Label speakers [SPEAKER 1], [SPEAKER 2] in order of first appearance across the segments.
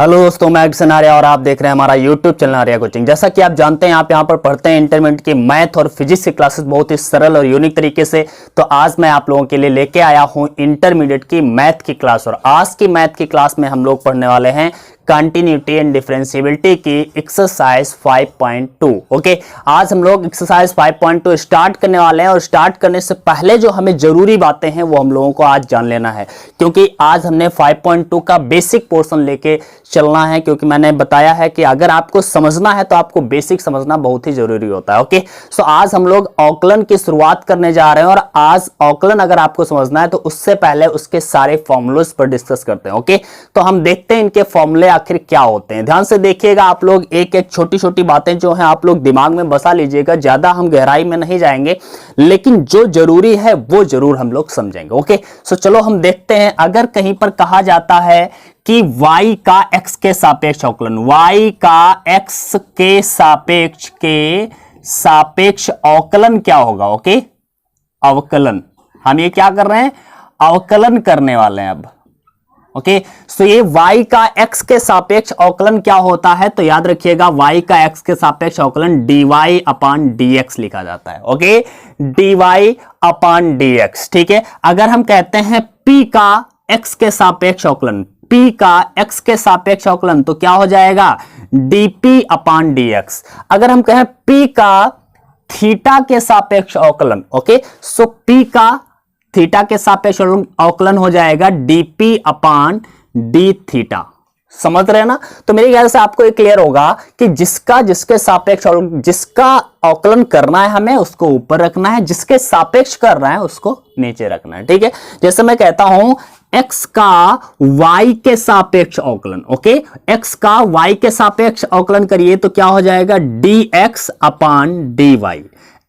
[SPEAKER 1] Hello दोस्तों, मैं Edison Arya और आप देख रहे हैं हमारा यूट्यूब चैनल आर्या कोचिंग। जैसा कि आप जानते हैं आप यहाँ पर पढ़ते हैं इंटरमीडिएट की मैथ और फिजिक्स की क्लासेस बहुत ही सरल और यूनिक तरीके से। तो आज मैं आप लोगों के लिए लेके आया हूँ इंटरमीडिएट की मैथ की क्लास। और आज की मैथ की क्लास में हम लोग पढ़ने वाले हैं कंटिन्यूटी एंड डिफरेंशिएबिलिटी की एक्सरसाइज 5.2। ओके, आज हम लोग एक्सरसाइज 5.2 स्टार्ट करने वाले हैं। और स्टार्ट करने से पहले जो हमें जरूरी बातें हैं वो हम लोगों को आज जान लेना है, क्योंकि आज हमने 5.2 का बेसिक पोर्शन लेके चलना है। क्योंकि मैंने बताया है कि अगर आपको समझना है तो आपको बेसिक समझना बहुत ही जरूरी होता है। ओके, सो आज हम लोग अवकलन की शुरुआत करने जा रहे हैं। और आज अवकलन अगर आपको समझना है तो उससे पहले उसके सारे फॉर्मूलोज पर डिस्कस करते हैं। ओके, तो हम देखते हैं इनके फॉर्मूले आखिर क्या होते हैं। ध्यान से देखिएगा आप लोग, एक एक छोटी छोटी बातें जो हैं आप लोग दिमाग में बसा लीजिएगा। ज्यादा हम गहराई में नहीं जाएंगे, लेकिन जो जरूरी है वो जरूर हम लोग समझेंगे। ओके, सो चलो हम देखते हैं। अगर कहीं पर कहा जाता है कि y का x के सापेक्ष अवकलन, y का x के सापेक्ष अवकलन क्या होगा? ओके, अवकलन हम ये क्या कर रहे हैं? अवकलन करने वाले हैं अब। ओके, सो ये y का x के सापेक्ष अवकलन क्या होता है? तो याद रखिएगा y का x के सापेक्ष अवकलन dy अपान dx लिखा जाता है। ओके, dy अपान dx। ठीक है, अगर हम कहते हैं p का x के सापेक्ष अवकलन, p का x के सापेक्ष अवकलन तो क्या हो जाएगा? dp अपान dx। अगर हम कहें p का थीटा के सापेक्ष अवकलन, ओके, सो p का थीटा के सापेक्ष अवकलन हो जाएगा dp अपान d थीटा। समझ रहे हैं ना? तो मेरे ख्याल से आपको ये क्लियर होगा कि जिसके सापेक्ष जिसका अवकलन करना है हमें उसको ऊपर रखना है, जिसके सापेक्ष कर रहा है उसको नीचे रखना है। ठीक है, जैसे मैं कहता हूं x का y के सापेक्ष अवकलन। ओके, x का y के सापेक्ष अवकलन करिए तो क्या हो जाएगा? dx अपान dy।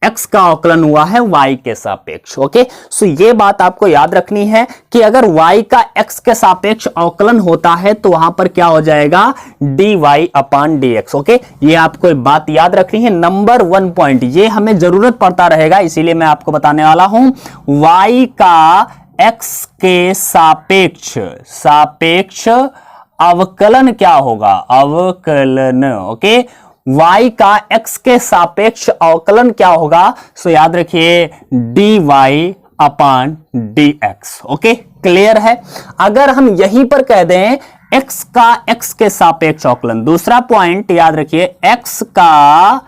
[SPEAKER 1] x का अवकलन हुआ है y के सापेक्ष। ओके, सो ये बात आपको याद रखनी है कि अगर y का x के सापेक्ष अवकलन होता है तो वहां पर क्या हो जाएगा? dy अपान dx। ओके, ये आपको एक बात याद रखनी है। नंबर 1 पॉइंट, ये हमें जरूरत पड़ता रहेगा, इसीलिए मैं आपको बताने वाला हूं। y का x के सापेक्ष अवकलन क्या होगा? अवकलन। ओके, y का x के सापेक्ष अवकलन क्या होगा? सो याद रखिए dy अपान dx। ओके, क्लियर है? अगर हम यहीं पर कह दें x का x के सापेक्ष अवकलन, दूसरा पॉइंट याद रखिए, x का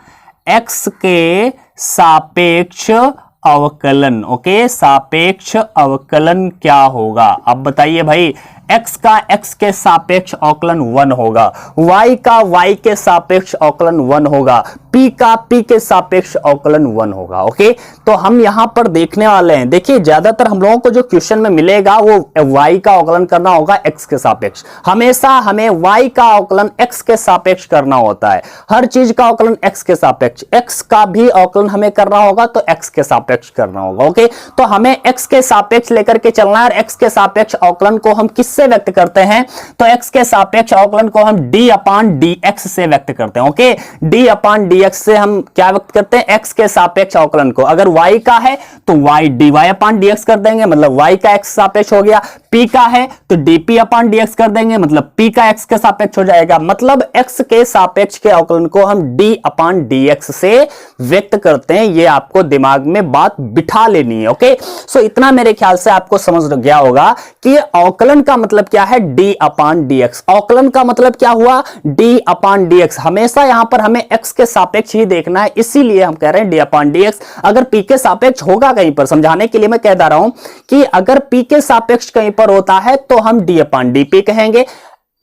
[SPEAKER 1] x के सापेक्ष अवकलन। ओके, सापेक्ष अवकलन क्या होगा? अब बताइए भाई, x का x के सापेक्ष अवकलन 1 होगा, y का y के सापेक्ष अवकलन 1 होगा, p का p के सापेक्ष अवकलन 1 होगा। ओके, तो हम यहां पर देखने वाले हैं, देखिए ज्यादातर हम लोगों को जो क्वेश्चन में मिलेगा वो y का अवकलन करना होगा x के सापेक्ष। हमेशा हमें y का अवकलन x के सापेक्ष करना होता है, हर चीज का अवकलन x के सापेक्ष। x का भी अवकलन हमें करना होगा तो x के सापेक्ष करना होगा। ओके, तो हमें x के सापेक्ष लेकर के चलना है। और x के सापेक्ष अवकलन को हम किससे व्यक्त करते हैं? तो x के सापेक्ष अवकलन को हम d अपान dx से व्यक्त करते हैं। ओके, d अपान dx से हम क्या व्यक्त करते हैं? x के सापेक्ष अवकलन को। अगर y का है तो y dy अपान dx कर देंगे, मतलब y का x सापेक्ष हो गया। p का है तो dp अपान dx कर देंगे, मतलब p का x के सापेक्ष हो जाएगा। मतलब x के सापेक्ष के अवकलन को हम d अपान dx से व्यक्त करते हैं। ये आपको दिमाग में बात बिठा लेनी है। ओके, सो इतना मेरे ख्याल से आपको समझ गया होगा कि अवकलन का मतलब क्या है? d अपान dx। अवकलन का मतलब क्या हुआ? d अपान dx। हमेशा यहां पर हमें x के सापेक्ष ही देखना है, इसीलिए हम कह रहे हैं d अपान dx। अगर p के सापेक्ष होगा कहीं पर, समझाने के लिए मैं कह रहा हूं कि अगर p के सापेक्ष कहीं पर होता है तो हम d अपान dp कहेंगे,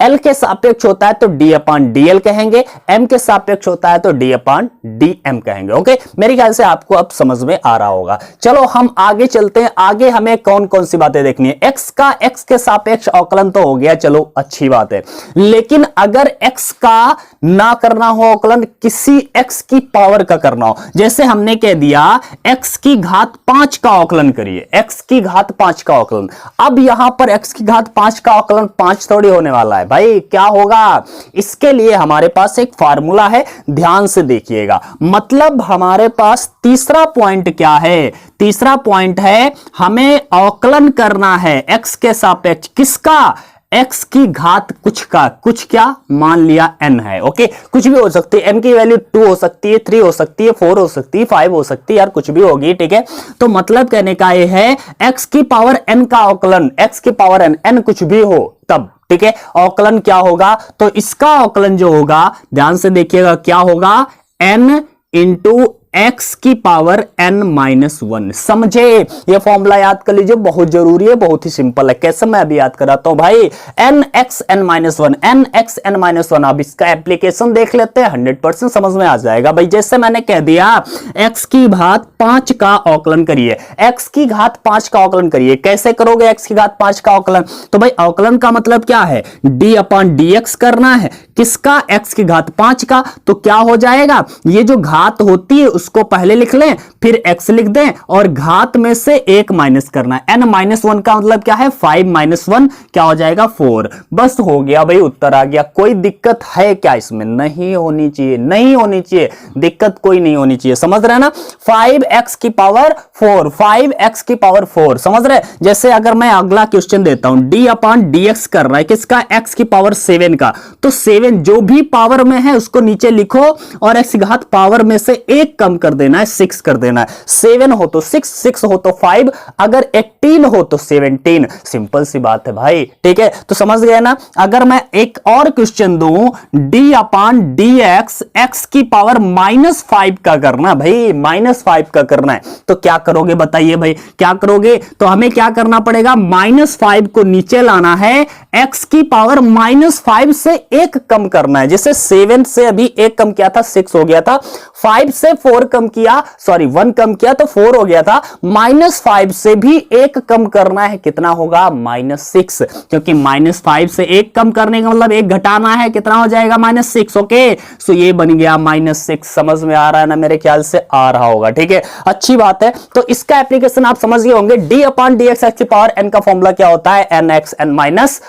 [SPEAKER 1] L के सापेक्ष होता है तो d अपान dl कहेंगे, M के सापेक्ष होता है तो d अपान dm कहेंगे। ओके, मेरे ख्याल से आपको अब समझ में आ रहा होगा। चलो हम आगे चलते हैं। आगे हमें कौन कौन सी बातें देखनी है? x का x के सापेक्ष अवकलन तो हो गया, चलो अच्छी बात है। लेकिन अगर x का ना करना हो अवकलन, किसी x की पावर का करना हो, जैसे हमने कह दिया x की घात 5 का अवकलन करिए, x की घात 5 का अवकलन। अब यहां पर x की घात 5 का अवकलन 5 थोड़ी होने वाला है भाई, क्या होगा? इसके लिए हमारे पास एक फार्मूला है, ध्यान से देखिएगा। मतलब हमारे पास तीसरा पॉइंट क्या है? तीसरा पॉइंट है हमें अवकलन करना है x के सापेक्ष। किसका? x की घात कुछ का कुछ क्या मान लिया n है। ओके, कुछ भी हो सकती है, n की वैल्यू 2 हो सकती है, 3 हो सकती है, 4 हो सकती है, 5 हो सकती है, यार कुछ भी होगी। ठीक है, तो मतलब कहने का ये है x की पावर n का अवकलन, x की पावर n कुछ भी हो तब, ठीक है, अवकलन क्या होगा, तो इसका अवकलन जो होगा ध्यान से देखिएगा क्या होगा, n इंटू x की पावर n-1। समझे, ये फॉर्मूला याद कर लीजिए, बहुत जरूरी है, बहुत ही सिंपल है। कैसे, मैं अभी याद कराता हूं भाई, nx n-1, nx n-1। अब इसका एप्लीकेशन देख लेते हैं, 100% समझ में आ जाएगा भाई। जैसे मैंने कह दिया x की घात 5 का अवकलन करिए, x की घात 5 का अवकलन करिए। कैसे करोगे x की घात 5 का अवकलन, तो भाई अवकलन का मतलब क्या है, d/dx करना है, किसका, x की घात 5 का। तो क्या हो जाएगा, ये जो घात होती है उसको पहले लिख लें, फिर x लिख दें और घात में से 1 माइनस करना है। n-1 का मतलब क्या है, 5 - 1 क्या हो जाएगा, 4। बस हो गया भाई, उत्तर आ गया। कोई दिक्कत है क्या इसमें, नहीं होनी चाहिए, नहीं होनी चाहिए, दिक्कत कोई नहीं होनी चाहिए, समझ रहे हैं ना। 5x की पावर 4, 5x की पावर 4, समझ रहे। जैसे अगर मैं अगला क्वेश्चन देता हूं, d/dx कर रहा है किसका, x की पावर 7 का, तो 7 जो भी पावर में है उसको नीचे लिखो और x की घात पावर में से 1 कम कर देना है, 6 कर देना है। 7 हो तो 6, 6 हो तो 5, अगर 18 हो तो 17। सिंपल सी बात है भाई, ठीक है, तो समझ गए ना। अगर मैं एक और क्वेश्चन दूं, d/dx x की पावर -5 का करना भाई, -5 का करना है, तो क्या करोगे बताइए भाई, क्या करोगे, तो हमें क्या करना पड़ेगा, -5 को नीचे लाना है, x की पावर -5 से 1 कम करना है। जैसे 7 से अभी 1 कम किया था, 6 हो गया था, 5 से 4 कम किया, सॉरी 1 कम किया तो 4 हो गया था, -5 से भी 1 कम करना है, कितना होगा, -6, क्योंकि -5 से 1 कम करने का मतलब 1 घटाना है, कितना हो जाएगा, -6। ओके, सो ये बन गया -6। समझ में आ रहा है ना, मेरे ख्याल से आ रहा होगा, ठीक है, अच्छी बात है। तो इसका एप्लीकेशन आप समझ गए होंगे। d/dx x की पावर n का फॉर्मूला क्या होता है, nx n-1,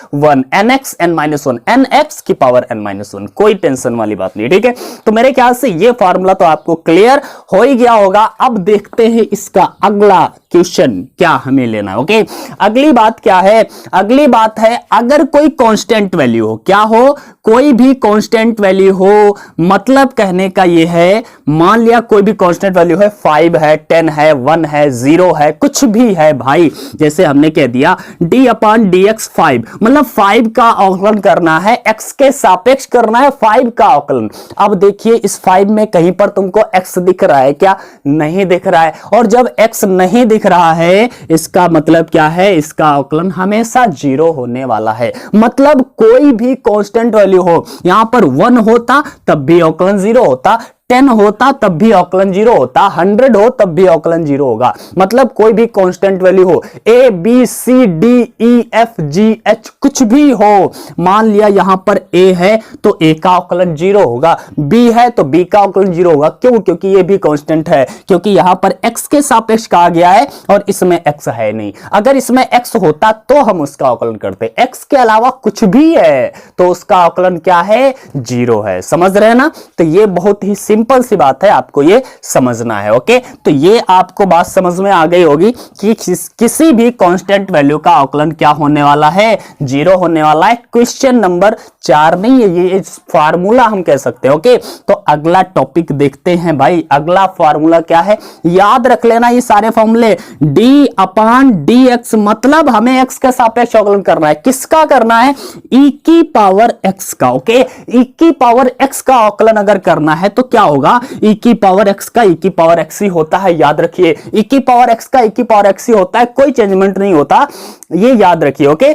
[SPEAKER 1] nx n-1, nx की पावर n-1, कोई टेंशन वाली बात नहीं, ठीक है। तो मेरे ख्याल से ये फॉर्मूला तो आपको क्लियर हो ही गया होगा। अब देखते हैं इसका अगला क्वेश्चन क्या हमें लेना है। ओके, अगली बात क्या है, अगली बात है अगर कोई कांस्टेंट वैल्यू हो, क्या हो, कोई भी कांस्टेंट वैल्यू हो, मतलब कहने का ये है, मान लिया कोई भी कांस्टेंट वैल्यू है, 5 है, 10 है, 1 है, 0 है, कुछ भी है भाई। जैसे हमने कह दिया d/dx 5, मतलब 5 का अवकलन करना है, x के सापेक्ष करना है 5 का अवकलन। अब देखिए इस 5 में कहीं पर तुमको x दिख रहा है क्या, नहीं दिख रहा है, और जब x नहीं दिख रहा है इसका मतलब क्या है, इसका अवकलन हमेशा 0 होने वाला है। मतलब कोई भी कांस्टेंट वैल्यू हो, यहां पर 1 होता तब भी अवकलन 0 होता, 10 होता तब भी अवकलन 0 होता, 100 हो तब भी अवकलन 0 होगा। मतलब कोई भी कांस्टेंट वैल्यू हो, a b c d e f g h कुछ भी हो, मान लिया यहां पर a है तो a का अवकलन 0 होगा, b है तो b का अवकलन 0 होगा। क्यों, क्योंकि ये भी कांस्टेंट है, क्योंकि यहां पर x के सापेक्ष कहा गया है और इसमें x है नहीं। अगर इसमें x होता तो हम उसका अवकलन करते, x के अलावा कुछ भी है तो उसका अवकलन क्या है, 0 है। समझ रहे हैं ना, तो ये बहुत ही सिंपल सी बात है, आपको ये समझना है। ओके, तो ये आपको बात समझ में आ गई होगी कि किसी भी कांस्टेंट वैल्यू का अवकलन क्या होने वाला है, 0 होने वाला है। क्वेश्चन नंबर 4 नहीं है ये, फार्मूला हम कह सकते हैं। ओके, तो अगला टॉपिक देखते हैं भाई। अगला फार्मूला क्या है, याद रख लेना ये सारे फॉर्मूले। d/dx मतलब हमें x के सापेक्ष अवकलन करना है, किसका करना है, e की पावर x का। ओके, e की पावर x का अवकलन अगर करना है तो क्या होगा, e की पावर x का e की पावर x ही होता है, याद रखिए, e की पावर x का e की पावर x ही होता है, कोई चेंजमेंट नहीं होता, ये याद रखिए। ओके,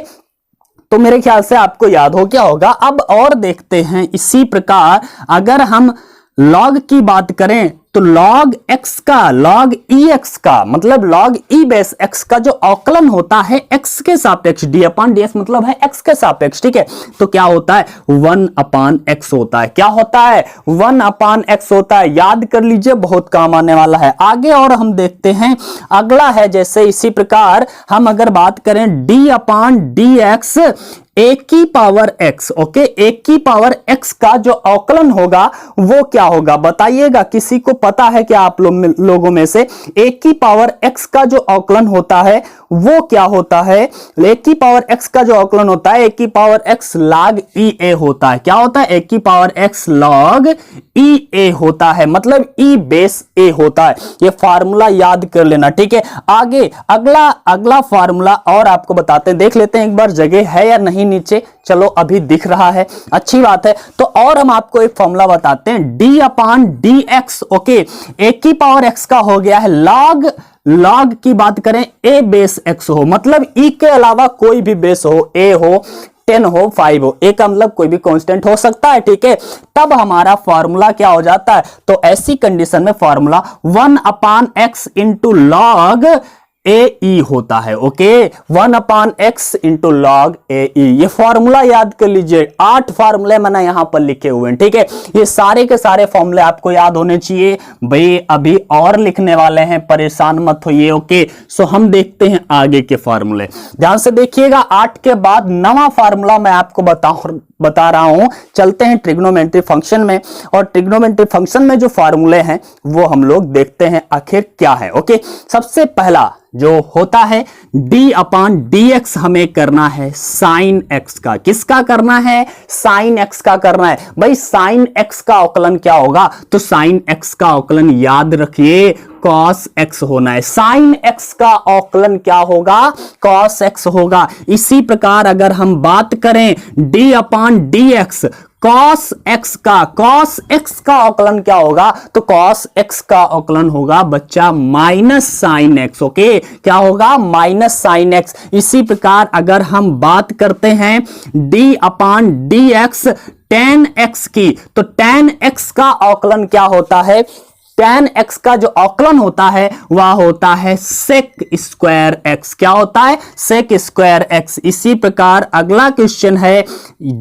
[SPEAKER 1] तो मेरे ख्याल से आपको याद हो गया होगा। अब और देखते हैं इसी प्रकार अगर हम लॉग की बात करें तो log x का, log ex का मतलब log e बेस x का जो अवकलन होता है x के सापेक्ष, d/dx मतलब है x के सापेक्ष, ठीक है, तो क्या होता है, 1/x होता है। क्या होता है, 1/x होता है, याद कर लीजिए, बहुत काम आने वाला है। आगे और हम देखते हैं, अगला है जैसे इसी प्रकार हम अगर बात करें d/dx एक की पावर x, ओके, एक की पावर x का जो अवकलन होगा वो क्या होगा बताइएगा। किसी को पता है क्या आप लोगों में से एक की पावर x का जो अवकलन होता है वो क्या होता है? एक की पावर x का जो अवकलन होता है एक की power x log e a होता है। क्या होता है? एक की power x log e a होता है, मतलब e बेस a होता है। ये फार्मूला याद कर लेना, ठीक है। आगे अगला फार्मूला और आपको बताते हैं, देख लेते हैं एक बार जगह है या नहीं नीचे। चलो अभी दिख रहा है, अच्छी बात है। तो और हम आपको एक फॉर्मूला बताते हैं, d upon d x, okay. एक की पावर x का हो गया है लॉग की बात करें a बेस x हो, मतलब e के अलावा कोई भी बेस हो, a हो, 10 हो, 5 हो, a का मतलब कोई भी कांस्टेंट हो सकता है, ठीक है। तब हमारा फॉर्मूला क्या हो जाता है? तो ऐसी कंडीशन में फॉर्मूला 1 अपान x इंटू लॉग ए ई होता है, ओके। 1 अपान एक्स इंटू लॉग ए ई, ये फॉर्मूला याद कर लीजिए। 8 फॉर्मूले मैंने यहां पर लिखे हुए हैं, ठीक है। ये सारे के सारे फॉर्मूले आपको याद होने चाहिए भाई। अभी और लिखने वाले हैं, परेशान मत होइए, ओके। सो हम देखते हैं आगे के फॉर्मूले, ध्यान से देखिएगा। 8 के बाद नवा फॉर्मूला मैं आपको बता रहा हूं। चलते हैं ट्रिग्नोमेट्री फंक्शन में, और ट्रिग्नोमेट्री फंक्शन में जो फॉर्मूले हैं वो हम लोग देखते हैं आखिर क्या है, ओके। सबसे पहला जो होता है d अपान डी एक्स, हमें करना है साइन x का। किसका करना है? साइन x का करना है। भाई साइन x का अवकलन क्या होगा? तो साइन x का अवकलन याद रखिए cos x होना है। साइन x का अवकलन क्या होगा? cos x होगा। इसी प्रकार अगर हम बात करें d upon d x, cos x का अवकलन क्या होगा? तो cos x का अवकलन होगा बच्चा माइनस साइन x, ओके। क्या होगा? Minus sine x। इसी प्रकार अगर हम बात करते हैं d upon d x tan x की, तो टेन एक्स का अवकलन क्या होता है? tan x का जो अवकलन होता है वह होता है sec स्क्वायर x। क्या होता है? sec square x। इसी प्रकार अगला क्वेश्चन है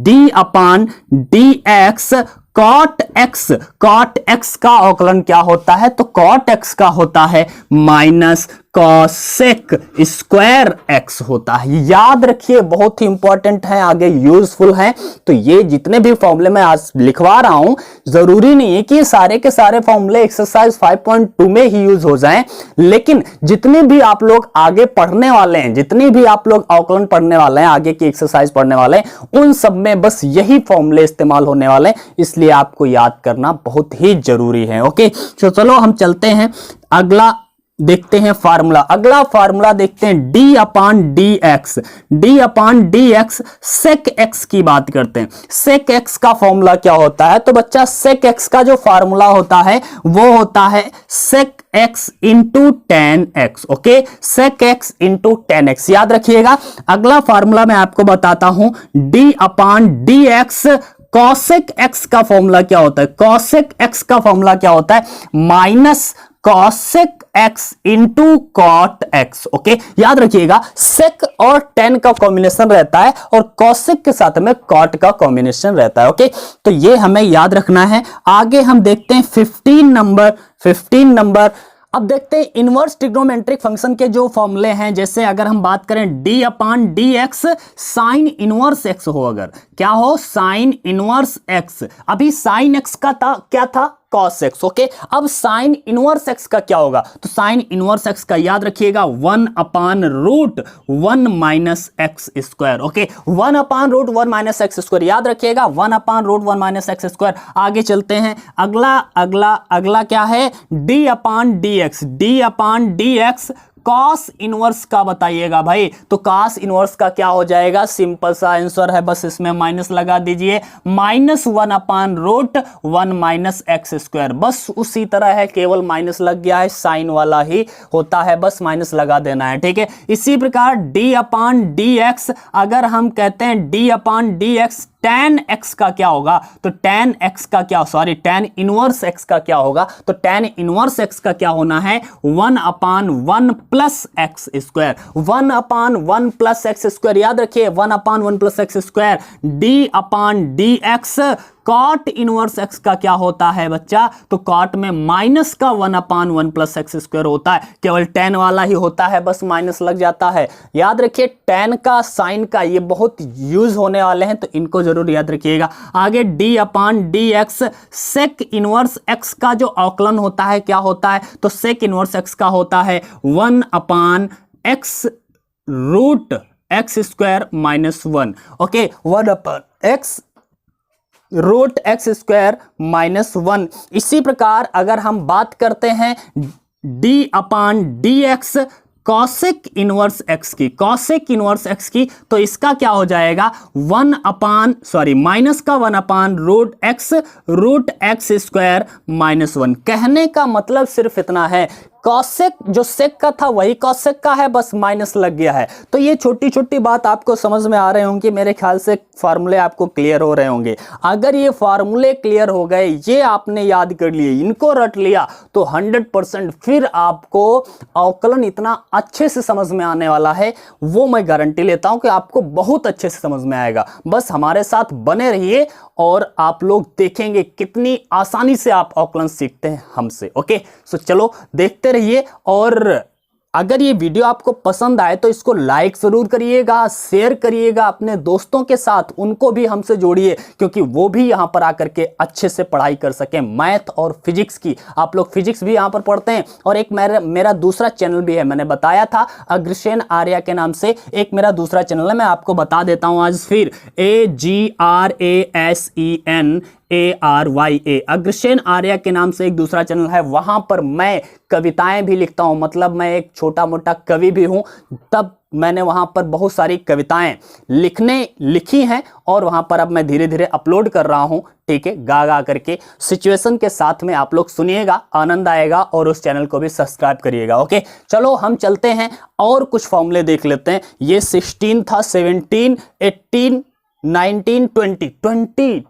[SPEAKER 1] d upon d x cot x का अवकलन क्या होता है? तो cot x का होता है माइनस cosec स्क्वायर x होता है। याद रखिए, बहुत ही इंपॉर्टेंट है, आगे यूजफुल है। तो ये जितने भी फॉर्मूले मैं आज लिखवा रहा हूं, जरूरी नहीं है कि सारे के सारे फॉर्मूले एक्सरसाइज 5.2 में ही यूज हो जाएं, लेकिन जितने भी आप लोग आगे पढ़ने वाले हैं, जितनी भी आप लोग अवकलन पढ़ने वाले हैं, आगे की एक्सरसाइज पढ़ने वाले हैं, उन सब में बस यही फॉर्मूले इस्तेमाल होने वाले हैं। इसलिए आपको याद करना बहुत ही जरूरी है, ओके। तो चलो हम चलते हैं, अगला देखते हैं फार्मूला। अगला फार्मूला देखते हैं d अपान डी एक्स सेक एक्स की बात करते हैं। सेक एक्स का फॉर्मूला क्या होता है? तो बच्चा सेक एक्स का जो फार्मूला होता है वो होता है sec x into tan x, okay. Sec x into tan x याद रखिएगा। अगला फार्मूला मैं आपको बताता हूं, d upon d x cosec x का फॉर्मूला क्या होता है? कॉसेक एक्स का फॉर्मूला क्या होता है? Minus cosec x into cot x, okay. याद रखिएगा, सेक और टेन का कॉम्बिनेशन रहता है और कॉसेक के साथ में कॉट का कॉम्बिनेशन रहता है, ओके। तो ये हमें याद रखना है। आगे हम देखते हैं 15 नंबर। अब देखते हैं इनवर्स ट्रिग्नोमेट्रिक फंक्शन के जो फॉर्मूले हैं। जैसे अगर हम बात करें d upon d x sine inverse x हो, अगर क्या हो? Sine inverse x. अभी साइन एक्स का क्या था? cos x, okay. अब साइन इनवर्स x का क्या होगा? तो साइन इनवर्स x का याद रखिएगा 1 upon root 1 minus x square, okay. 1 upon root 1 minus x square याद रखिएगा, 1 upon root 1 minus x square. आगे चलते हैं, अगला क्या है? d upon d x cos inverse का बताइएगा भाई। तो cos इनवर्स का क्या हो जाएगा? सिंपल सा आंसर है, बस इसमें माइनस लगा दीजिए। Minus 1 upon root 1 minus x square, बस उसी तरह है, केवल माइनस लग गया है, साइन वाला ही होता है, बस माइनस लगा देना है, ठीक है। इसी प्रकार d अपान डी एक्स, अगर हम कहते हैं d upon d x tan x का क्या होगा? तो tan इनवर्स x का क्या होगा? तो tan इनवर्स x का क्या होना है? 1 upon 1 plus x square. 1 upon 1 plus x square याद रखिए, 1 upon 1 plus x square. d upon d x cot inverse x का क्या होता है बच्चा, तो कॉट में माइनस का 1/1 प्लस एक्स स्क्वायर होता है, केवल tan वाला ही होता है, बस माइनस लग जाता है। याद रखिए tan का साइन का ये बहुत यूज होने वाले हैं, तो इनको जरूर याद रखिएगा। आगे d/dx सेक इनवर्स एक्स का जो अवकलन होता है क्या होता है, तो सेक इनवर्स एक्स का होता है 1/x root x square minus 1। Okay, 1/x root x square minus 1। इसी प्रकार अगर हम बात करते हैं d/dx कॉसेक इनवर्स एक्स की, कॉसेक इनवर्स एक्स की, तो इसका क्या हो जाएगा माइनस का 1/रूट एक्स स्क्वायर माइनस 1। कहने का मतलब सिर्फ इतना है, कॉसेक जो सेक का था वही कॉसेक का है, बस माइनस लग गया है। तो ये छोटी छोटी बात आपको समझ में आ रहे होंगे, मेरे ख्याल से फार्मूले आपको क्लियर हो रहे होंगे। अगर ये फार्मूले क्लियर हो गए, ये आपने याद कर लिए, इनको रट लिया, तो 100% फिर आपको अवकलन इतना अच्छे से समझ में आने वाला है, वो मैं गारंटी लेता हूं कि आपको बहुत अच्छे से समझ में आएगा। बस हमारे साथ बने रहिए और आप लोग देखेंगे कितनी आसानी से आप अवकलन सीखते हैं हमसे। ओके, सो चलो देखते रहिए, और अगर ये वीडियो आपको पसंद आए तो इसको लाइक जरूर करिएगा, शेयर करिएगा अपने दोस्तों के साथ, उनको भी हमसे जोड़िए, क्योंकि वो भी यहाँ पर आकर के अच्छे से पढ़ाई कर सकें मैथ और फिजिक्स की। आप लोग फिजिक्स भी यहाँ पर पढ़ते हैं, और एक मेरा दूसरा चैनल भी है, मैंने बताया था अग्रसेन आर्या के नाम से एक मेरा दूसरा चैनल है, मैं आपको बता देता हूँ आज फिर, AGRASENARYA अग्रसेन आर्या के नाम से एक दूसरा चैनल है। वहां पर मैं कविताएं भी लिखता हूं, मतलब मैं एक छोटा मोटा कवि भी हूं, तब मैंने वहां पर बहुत सारी कविताएं लिखी हैं, और वहां पर अब मैं धीरे धीरे अपलोड कर रहा हूं। ठीक है, गा करके सिचुएशन के साथ में आप लोग सुनिएगा, आनंद आएगा, और उस चैनल को भी सब्सक्राइब करिएगा। ओके, चलो हम चलते हैं और कुछ फॉर्मूले देख लेते हैं। ये 16 था, 17, 18, 19,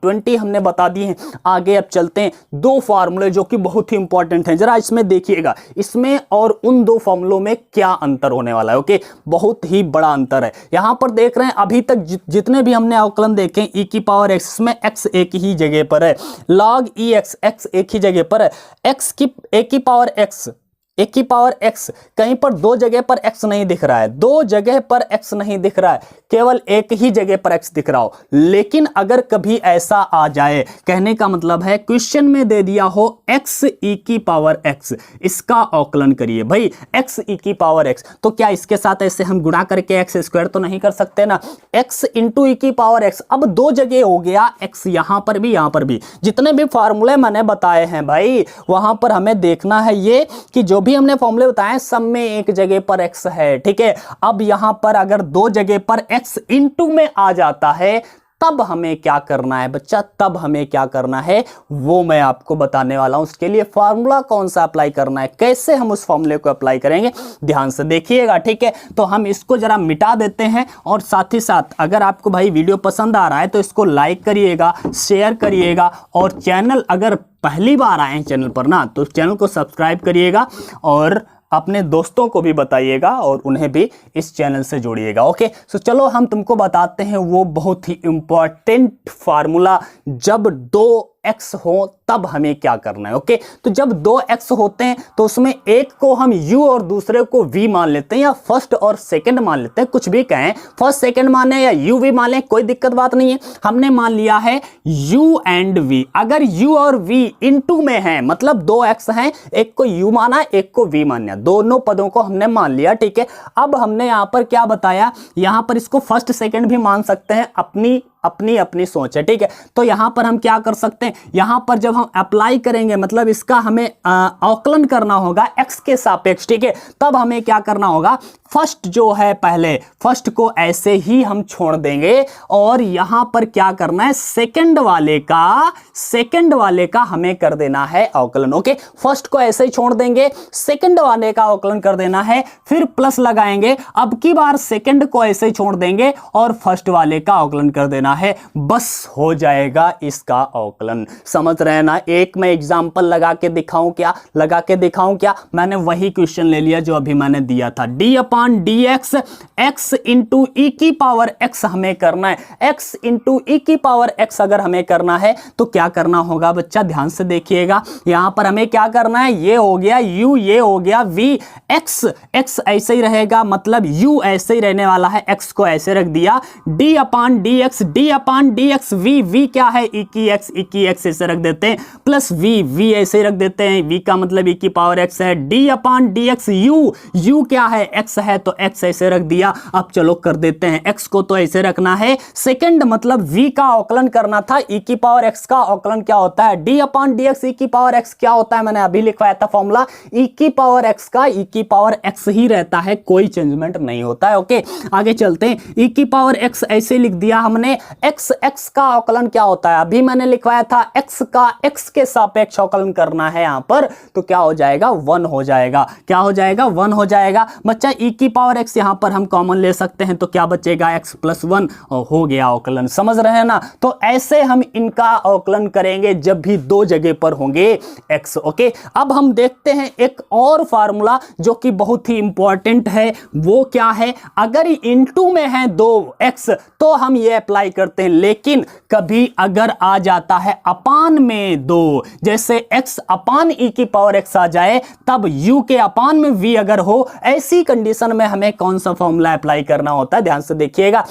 [SPEAKER 1] 20 हमने बता दिए हैं। आगे अब चलते हैं, दो फार्मूले जो कि बहुत ही इंपॉर्टेंट हैं, जरा इसमें देखिएगा, इसमें और उन दो फार्मूलों में क्या अंतर होने वाला है। ओके, बहुत ही बड़ा अंतर है। यहां पर देख रहे हैं अभी तक जितने भी हमने अवकलन देखे, e की पावर x में x एक ही जगह पर है, log ex x एक ही जगह पर है, x की a की पावर x कहीं पर दो जगह पर x नहीं दिख रहा है, दो जगह पर x नहीं दिख रहा है, केवल एक ही जगह पर x दिख रहा हो। लेकिन अगर कभी ऐसा आ जाए, कहने का मतलब है क्वेश्चन में दे दिया हो x e की पावर x, इसका अवकलन करिए भाई, x e की पावर x, तो क्या इसके साथ ऐसे हम गुणा करके x स्क्वायर तो नहीं कर सकते ना, x इंटू e की पावर x। अब दो जगह हो गया x, यहां पर भी यहां पर भी। जितने भी फार्मूले मैंने बताए हैं भाई, वहां पर हमें देखना है ये कि जो भी हमने फॉर्मूले बताए सब में एक जगह पर x है। ठीक है, अब यहां पर अगर दो जगह पर x इंटू में आ जाता है, तब हमें क्या करना है बच्चा, तब हमें क्या करना है वो मैं आपको बताने वाला हूं। उसके लिए फार्मूला कौन सा अप्लाई करना है, कैसे हम उस फार्मूले को अप्लाई करेंगे, ध्यान से देखिएगा। ठीक है, तो हम इसको जरा मिटा देते हैं, और साथ ही साथ अगर आपको भाई वीडियो पसंद आ रहा है तो इसको लाइक करिएगा, शेयर करिएगा, और चैनल अगर पहली बार आए हैं चैनल पर ना, तो चैनल को सब्सक्राइब करिएगा, और अपने दोस्तों को भी बताइएगा, और उन्हें भी इस चैनल से जोड़िएगा। ओके, सो चलो हम तुमको बताते हैं वो बहुत ही इंपॉर्टेंट फार्मूला, जब दो x हो तब हमें क्या करना है। ओके, तो जब दो x होते हैं तो उसमें एक को हम u और दूसरे को v मान लेते हैं, या फर्स्ट और सेकंड मान लेते हैं, कुछ भी कहें, फर्स्ट सेकंड माने या u v मान लें, कोई दिक्कत बात नहीं है। हमने मान लिया है u एंड v। अगर u और v इनटू में है, मतलब दो x हैं, एक को u माना एक को v माना, दोनों पदों को हमने मान लिया। ठीक है, अब हमने यहां पर क्या बताया, यहां पर इसको फर्स्ट सेकंड भी मान सकते हैं, अपनी सोच है। ठीक है, तो यहां पर हम क्या कर सकते हैं, यहां पर जब हम अप्लाई करेंगे, मतलब इसका हमें अवकलन करना होगा x के सापेक्ष। ठीक है, तब हमें क्या करना होगा, फर्स्ट जो है पहले फर्स्ट को ऐसे ही हम छोड़ देंगे, और यहां पर क्या करना है, सेकंड वाले का हमें कर देना है अवकलन। ओके, फर्स्ट को ऐसे ही छोड़ देंगे, सेकंड वाले का अवकलन कर देना है, फिर प्लस लगाएंगे, अब की बार सेकंड को ऐसे ही छोड़ देंगे और फर्स्ट वाले का अवकलन कर देना है, बस हो जाएगा इसका अवकलन। समझ रहे हैं ना, एक मैं एग्जांपल लगा के दिखाऊं क्या, मैंने वही क्वेश्चन ले लिया जो अभी मैंने दिया था। d/dx x इंटू ई की पावर x हमें करना है, x इंटू ई की पावर x अगर हमें करना है तो क्या करना होगा बच्चा, ध्यान से देखिएगा। यहां पर हमें क्या करना है, ये हो गया u, ये हो गया v, x ऐसे ही रहेगा, मतलब u ऐसे ही रहने वाला है, x को ऐसे रख दिया, d/dx v क्या है, e की x ऐसे रख देते हैं, प्लस v ऐसे रख देते हैं, v का मतलब e की पावर x है, d/dx u क्या है, x है तो x ऐसे रख दिया। अब चलो कर देते हैं, x को तो ऐसे रखना है, सेकंड मतलब v का अवकलन करना था, e की पावर x का अवकलन क्या होता है, d/dx e की पावर x क्या होता है, मैंने अभी लिखवाया था फॉर्मूला, e की पावर x का e की पावर x ही रहता है, कोई चेंजमेंट नहीं होता है। ओके आगे चलते हैं, e की पावर x ऐसे लिख दिया हमने, x का अवकलन क्या होता है, अभी मैंने लिखवाया था x का x के सापेक्ष अवकलन करना है यहां पर, तो क्या हो जाएगा, 1 हो जाएगा, क्या हो जाएगा, 1 हो जाएगा बच्चा। e की पावर x यहां पर हम कॉमन ले सकते हैं तो क्या बचेगा, x + 1 हो गया अवकलन, समझ रहे हैं ना। तो ऐसे हम इनका अवकलन करेंगे जब भी दो जगह पर होंगे x। ओके अब हम देखते हैं एक और फार्मूला जो कि बहुत ही इंपॉर्टेंट है, वो क्या है, अगर इनटू में है 2x तो हम ये अप्लाई करते हैं, लेकिन कभी अगर आ जाता है अपान में 2, जैसे x अपान e की पावर x आ जाए, तब u के अपान में v अगर हो, ऐसी कंडीशन में हमें कौन सा फॉर्मूला अप्लाई करना होता है, ध्यान से देखिएगा।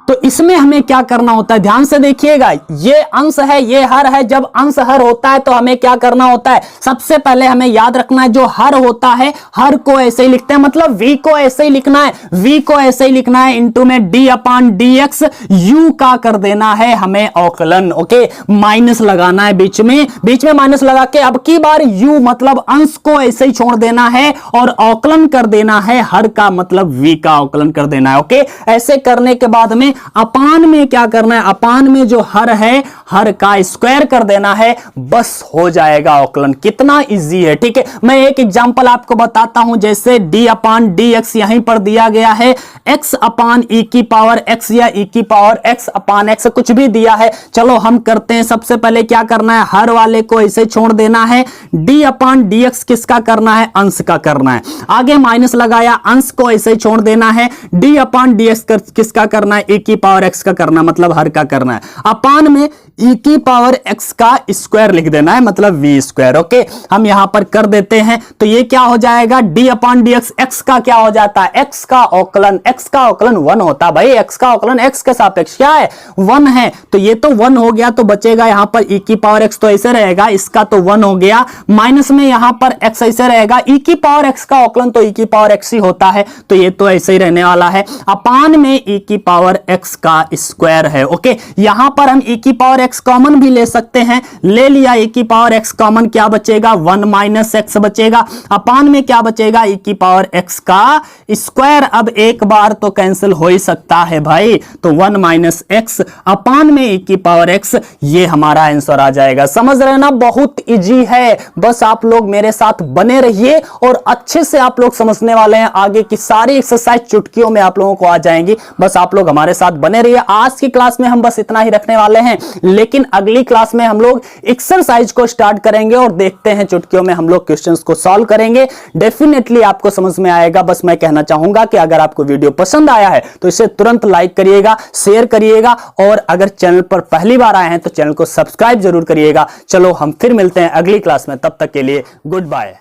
[SPEAKER 1] तो इसमें हमें क्या करना होता है, ध्यान से देखिएगा, ये अंश है, ये हर है, जब अंश हर होता है तो हमें क्या करना होता है, सबसे पहले हमें याद रखना है, जो हर होता है हर को ऐसे ही लिखते हैं, मतलब v को ऐसे ही लिखना है, v को ऐसे ही लिखना है, इंटू में d/dx u का कर देना है हमें अवकलन। ओके माइनस लगाना है बीच में माइनस लगा के, अब की बार u मतलब अंश को ऐसे ही छोड़ देना है और अवकलन कर देना है हर का, मतलब v का अवकलन कर देना है। ओके ऐसे करने के बाद में अपान में क्या करना है, अपान में जो हर है हर का स्क्वायर कर देना है, बस हो जाएगा अवकलन। कितना इजी है, ठीक है। मैं एक एग्जांपल आपको बताता हूं, जैसे d/dx यहीं पर दिया गया है, x अपान e की पावर x या e की पावर x अपान x कुछ भी दिया है। चलो हम करते हैं, सबसे पहले क्या करना है, हर वाले को ऐसे छोड़ देना है, d/dx किसका करना है, अंश का करना है, आगे माइनस लगाया, अंश को ऐसे छोड़ देना है, d/dx किसका करना है, e की पावर x का करना, मतलब हर का करना है, अपान में e की पावर x का स्क्वायर लिख देना है, मतलब v स्क्वायर। ओके हम यहां पर कर देते हैं, तो ये क्या हो जाएगा, d/dx x का क्या हो जाता है, x का अवकलन 1 होता है भाई, x का अवकलन x के सापेक्ष क्या है, 1 है, तो ये तो 1 हो गया, तो बचेगा यहां पर e की पावर x तो ऐसे रहेगा, इसका तो 1 हो गया, माइनस में यहां पर x ऐसे रहेगा, e की पावर x का अवकलन तो e की पावर x ही होता है, तो ये तो ऐसे ही रहने वाला है, अपान में e की पावर x का स्क्वायर है। ओके यहां पर हम e की पावर x कॉमन भी ले सकते हैं, ले लिया, e की पावर x कॉमन, क्या बचेगा, 1 - x बचेगा, अपान में क्या बचेगा, e की पावर x का स्क्वायर। अब एक बार तो कैंसिल हो ही सकता है भाई, तो 1 - x अपान में e की पावर x, ये हमारा आंसर आ जाएगा। समझ रहे ना, बहुत इजी है, बस आप लोग मेरे साथ बने रहिए और अच्छे से आप लोग समझने वाले हैं, आगे की सारी एक्सरसाइज चुटकियों में आप लोगों को आ जाएंगी, बस आप लोग हमारे साथ बने रहिए। आज की क्लास में हम बस इतना ही रखने वाले हैं, लेकिन अगली क्लास में हम लोग एक्सरसाइज को स्टार्ट करेंगे और देखते हैं चुटकियों में हम लोग क्वेश्चंस को सॉल्व करेंगे। डेफिनेटली आपको समझ में आएगा। बस मैं कहना चाहूंगा कि अगर आपको वीडियो पसंद आया है तो इसे तुरंत लाइक करिएगा, शेयर करिएगा, और अगर चैनल पर पहली बार आए हैं तो चैनल को सब्सक्राइब जरूर करिएगा। चलो हम फिर मिलते हैं अगली क्लास में, तब तक के लिए गुड बाय।